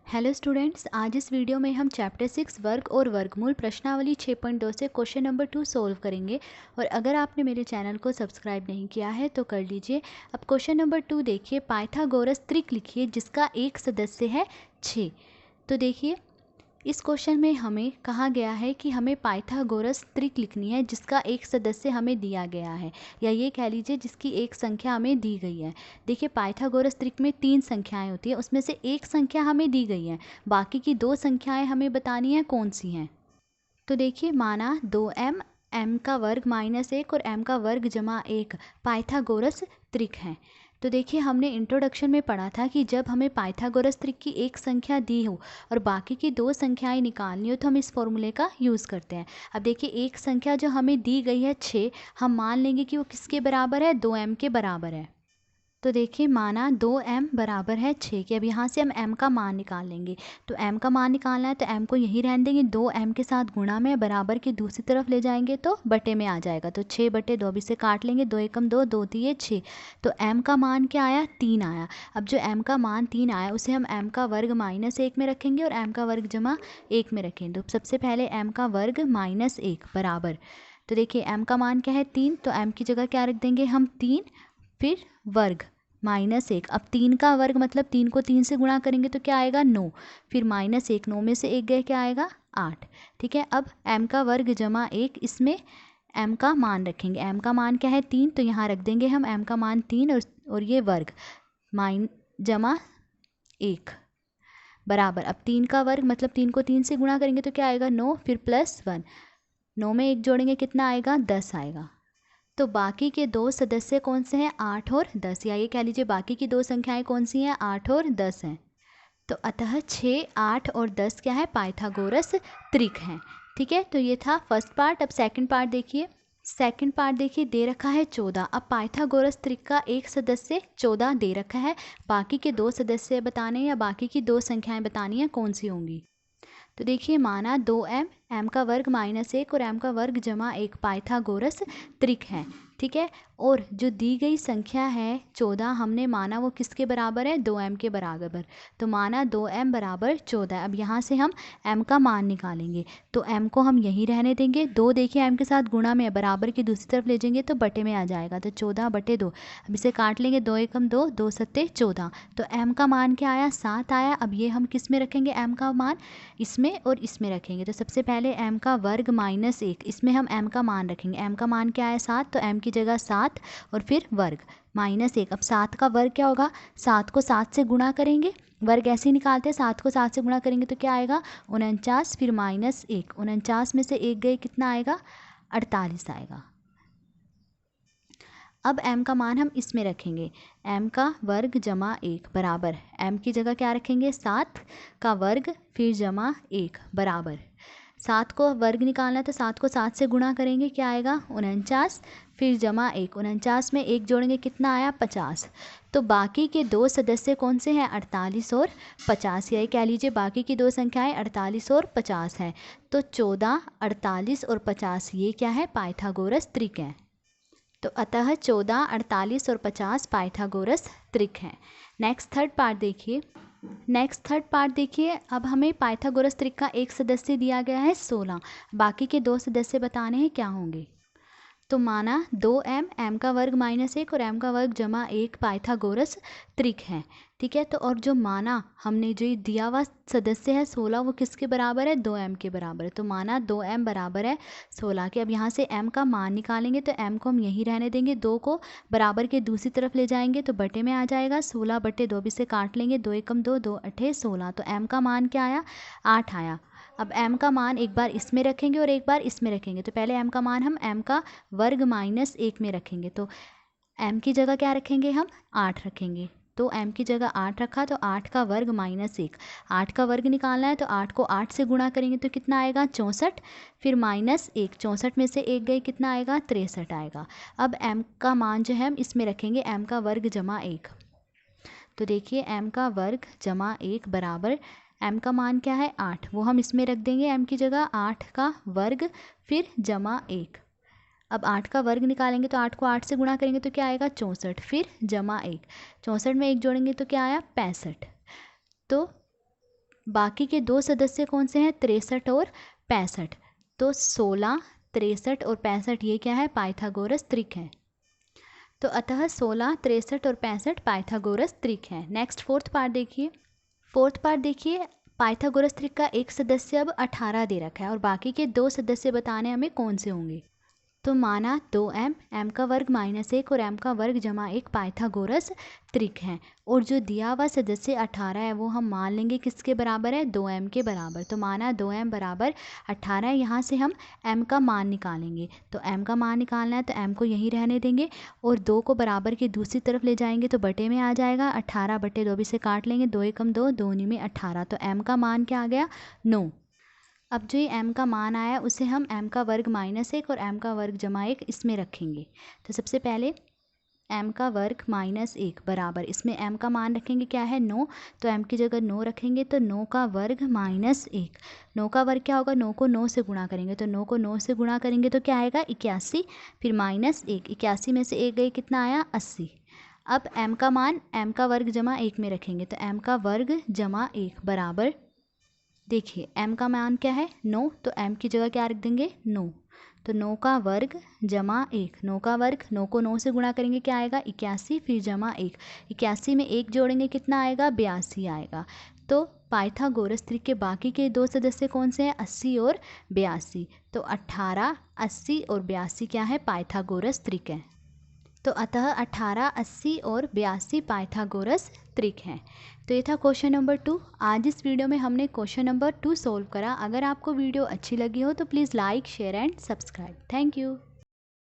Hello students, आज इस video में हम चैप्टर 6 वर्ग और वर्गमूल प्रश्नावली 6.2 से क्वेश्चन नंबर 2 सोल्व करेंगे। और अगर आपने मेरे चैनल को सब्सक्राइब नहीं किया है तो कर लीजिए। अब क्वेश्चन नंबर 2 देखिए, पाइथागोरस त्रिक लिखिए जिसका एक सदस्य है 6। तो देखिए, इस क्वेश्चन में हमें कहा गया है कि हमें पाइथागोरस त्रिक लिखनी है जिसका एक सदस्य हमें दिया गया है, या ये कह लीजिए जिसकी एक संख्या हमें दी गई है। देखिए, पाइथागोरस त्रिक में 3 संख्याएं होती है, उसमें से एक संख्या हमें दी गई है, बाकी की 2 संख्याएं हमें बतानी है कौन सी हैं। तो देखिए, माना 2m m का वर्ग माइनस 1 और m का वर्ग जमा 1 पाइथागोरस त्रिक है। तो देखिए, हमने इंट्रोडक्शन में पढ़ा था कि जब हमें पाइथागोरस त्रिक की एक संख्या दी हो और बाकी की 2 संख्याएं निकालनी हो तो हम इस फॉर्मूले का यूज़ करते हैं। अब देखिए, एक संख्या जो हमें दी गई है 6, हम मान लेंगे कि वो किसके बराबर है, 2m के बराबर है। तो देखिए, माना 2m बराबर है 6 के। अब यहाँ से हम m का मान निकाल लेंगे। तो m का मान निकालना है तो m को यहीं रहने देंगे, 2m के साथ गुणा में बराबर की दूसरी तरफ ले जाएंगे तो बटे में आ जाएगा। तो 6/2 भी से काट लेंगे, 2 एकम 2, 2 तिये 6। तो m का मान क्या आया, 3 आया। अब जो m का मान 3 आया उसे हम m का वर्ग माइनस 1 में रखेंगे और m का वर्ग जमा 1 में रखेंगे। तो सबसे पहले m का वर्ग माइनस 1 बराबर, तो देखिए m का मान क्या है 3, तो m की जगह क्या रख देंगे हम 3, फिर वर्ग माइनस 1। अब 3 का वर्ग मतलब 3 को 3 से गुणा करेंगे तो क्या आएगा 9, फिर माइनस 1, 9 में से 1 गए क्या आएगा 8। ठीक है, अब m का वर्ग जमा 1, इसमें m का मान रखेंगे। m का मान क्या है 3, तो यहाँ रख देंगे हम m का मान 3 और ये वर्ग माइन जमा 1 बराबर। अब 3 का वर्ग मतलब 3 को 3 से गुणा करेंगे तो क्या आएगा 9, फिर प्लस 1, 9 में 1 जोड़ेंगे कितना आएगा 10 आएगा। तो बाकी के 2 सदस्य कौन से हैं, 8 और 10, या ये कह लीजिए बाकी की 2 संख्याएं कौन सी हैं, 8 और 10 हैं। तो अतः 6, 8 और 10 क्या है, पाइथागोरस त्रिक हैं। ठीक है, तो ये था फर्स्ट पार्ट। अब सेकंड पार्ट देखिए। सेकंड पार्ट देखिए, दे रखा है 14। अब पाइथागोरस त्रिक का एक सदस्य 14 दे रखा है, बाकी के 2 सदस्य बताने या बाकी की 2 संख्याएं बतानी है कौन सी होंगी। तो देखिए, माना 2m m का वर्ग माइनस 1 और m का वर्ग जमा 1 पाइथागोरस त्रिक है। ठीक है, और जो दी गई संख्या है 14, हमने माना वो किसके बराबर है, 2m के बराबर। तो माना 2m बराबर 14। अब यहाँ से हम m का मान निकालेंगे, तो m को हम यहीं रहने देंगे। 2 देखिए m के साथ गुणा में बराबर की दूसरी तरफ ले जाएंगे तो बटे में आ जाएगा, तो 14/2। अब इसे काट लेंगे, 2 एकम 2, 2 सत्ते 14। तो m का मान क्या आया, 7 आया। अब ये हम किस में रखेंगे m का मान, इसमें और इसमें रखेंगे। तो सबसे पहले m का वर्ग माइनस 1, इसमें हम m का मान रखेंगे। m का मान क्या है 7, तो m की जगह 7 और फिर वर्ग माइनस 1। अब 7 का वर्ग क्या होगा, 7 को 7 से गुणा करेंगे, वर्ग ऐसे ही निकालते हैं, 7 को 7 से गुणा करेंगे तो क्या आएगा 49, फिर माइनस 1, 49 में से 1 गए कितना आएगा 48 आएगा। अब m का मान हम इसमें रखेंगे, m का वर्ग जमा 1 बराबर, m की जगह क्या रखेंगे 7 का वर्ग फिर जमा 1 बराबर। 7 को वर्ग निकालना है तो 7 को 7 से गुणा करेंगे, क्या आएगा 49, फिर जमा 1, 49 में 1 जोड़ेंगे कितना आया 50। तो बाकी के 2 सदस्य कौन से हैं, 48 और 50, यही कह लीजिए बाकी की 2 संख्याएं 48 और 50 हैं। तो 14, 48 और 50 ये क्या है, पाइथागोरस त्रिक है। तो अतः 14, 48 और 50 पाइथागोरस त्रिक हैं। नेक्स्ट थर्ड पार्ट देखिए। अब हमें पाइथागोरस त्रिक का एक सदस्य दिया गया है 16, बाकी के 2 सदस्य बताने हैं क्या होंगे। तो माना 2m m का वर्ग माइनस 1 और m का वर्ग जमा 1 पाइथागोरस त्रिक है। ठीक है, तो और जो माना हमने जो दिया हुआ सदस्य है 16, वो किसके बराबर है, 2m के बराबर है। तो माना 2m बराबर है 16 के। अब यहाँ से m का मान निकालेंगे तो m को हम यहीं रहने देंगे, 2 को बराबर के दूसरी तरफ ले जाएंगे तो बटे में आ जाएगा, 16/2 भी से काट लेंगे, 2 एकम 2, 2 अठे 16। तो m का मान क्या आया 8 आया। अब m का मान एक बार इसमें रखेंगे और एक बार इसमें रखेंगे। तो पहले m का मान हम m का वर्ग माइनस 1 में रखेंगे, तो m की जगह क्या रखेंगे हम 8 रखेंगे। तो m की जगह 8 रखा, तो 8 का वर्ग माइनस 1, 8 का वर्ग निकालना है तो 8 को 8 से गुणा करेंगे तो कितना आएगा 64, फिर माइनस 1, 64 में से 1 गई कितना आएगा 63 आएगा। अब m का मान जो है हम इसमें रखेंगे, m का वर्ग जमा 1। तो देखिए, m का वर्ग जमा 1 बराबर, m का मान क्या है 8, वो हम इसमें रख देंगे m की जगह, 8 का वर्ग फिर जमा 1। अब 8 का वर्ग निकालेंगे तो 8 को 8 से गुणा करेंगे तो क्या आएगा 64, फिर जमा 1, 64 में 1 जोड़ेंगे तो क्या आया 65। तो बाकी के दो सदस्य कौन से हैं, 63 और 65। तो 16, 63 और 65 ये क्या है, पाइथागोरस त्रिक है। तो अतः 16, 63 और 65 पाइथागोरस त्रिक है। नेक्स्ट फोर्थ पार्ट देखिए। फोर्थ पार्ट देखिए, पाइथागोरस त्रिक का एक सदस्य अब 18 दे रखा है और बाकी के दो सदस्य बताने हमें कौन से होंगे। तो माना 2m, m का वर्ग -1 और m का वर्ग जमा 1 पाइथागोरस त्रिक है। और जो दिया हुआ सदस्य 18 है वो हम मान लेंगे किसके बराबर है, 2m के बराबर। तो माना 2m बराबर 18 है। यहाँ से हम m का मान निकालेंगे। तो m का मान निकालना है तो m को यहीं रहने देंगे और 2 को बराबर की दूसरी तरफ ले जाएंगे तो बटे में आ जाएगा। 18 बटे 2 भी से काट लेंगे, 2 एकम 2, 2 में 18। तो m का मान क्या आ गया, 9। अब जो ये m का मान आया उसे हम m का वर्ग -1 और m का वर्ग जमा 1 इसमें रखेंगे। तो सबसे पहले m का वर्ग -1 बराबर, इसमें m का मान रखेंगे क्या है, 9। तो m की जगह 9 रखेंगे तो 9 का वर्ग -1। 9 का वर्ग क्या होगा, 9 को 9 से गुणा करेंगे तो 9 को 9 से गुणा करेंगे तो क्या आएगा, 81। फिर -1, 81 में से 1 गई, कितना आया, 80। अब m का मान m का वर्ग जमा 1 में रखेंगे तो m का वर्ग जमा 1 बराबर, देखिए m का मान क्या है, 9। तो m की जगह क्या रख देंगे, 9। तो 9 का वर्ग जमा 1, 9 का वर्ग, 9 को 9 से गुणा करेंगे क्या आएगा, 81। फिर जमा 1, 81 में 1 जोड़ेंगे कितना आएगा, 82 आएगा। तो पाइथागोरस त्रिक के बाकी के दो सदस्य कौन से हैं, 80 और 82। तो 18, 80 और 82 क्या है, पाइथागोरस त्रिक है। तो अतः 18, 80 और 82 पाइथागोरस त्रिक हैं। तो ये था क्वेश्चन नंबर 2। आज इस वीडियो में हमने क्वेश्चन नंबर 2 सोल्व करा। अगर आपको वीडियो अच्छी लगी हो तो please like, share and subscribe. Thank you.